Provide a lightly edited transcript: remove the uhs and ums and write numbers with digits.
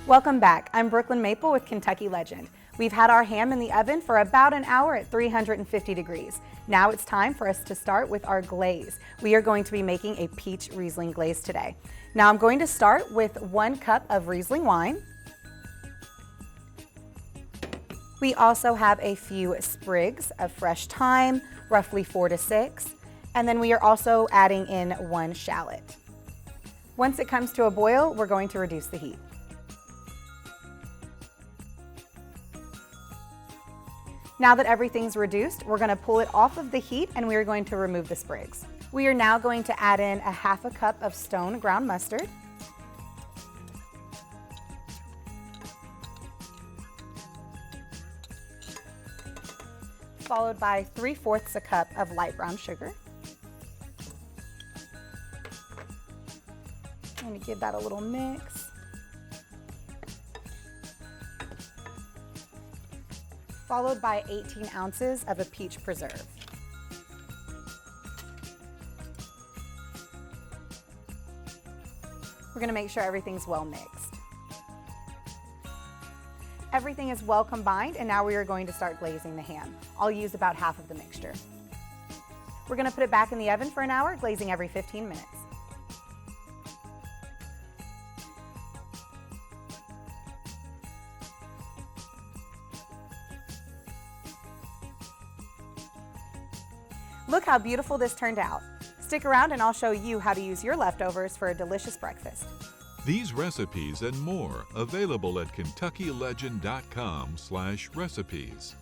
Welcome back. I'm Brooklyn Maple with Kentucky Legend. We've had our ham in the oven for about an hour at 350 degrees. Now it's time for us to start with our glaze. We are going to be making a Peach-Riesling glaze today. Now I'm going to start with 1 cup of Riesling wine. We also have a few sprigs of fresh thyme, roughly 4 to 6, and then we are also adding in 1 shallot. Once it comes to a boil, we're going to reduce the heat. Now that everything's reduced, we're going to pull it off of the heat and we are going to remove the sprigs. We are now going to add in a 1/2 cup of stone ground mustard, followed by 3/4 cup of light brown sugar. I'm going to give that a little mix. Followed by 18 ounces of a peach preserve. We're going to make sure everything's well mixed. Everything is well combined, and now we are going to start glazing the ham. I'll use about half of the mixture. We're going to put it back in the oven for an hour, glazing every 15 minutes. Look how beautiful this turned out. Stick around and I'll show you how to use your leftovers for a delicious breakfast. These recipes and more available at KentuckyLegend.com/recipes.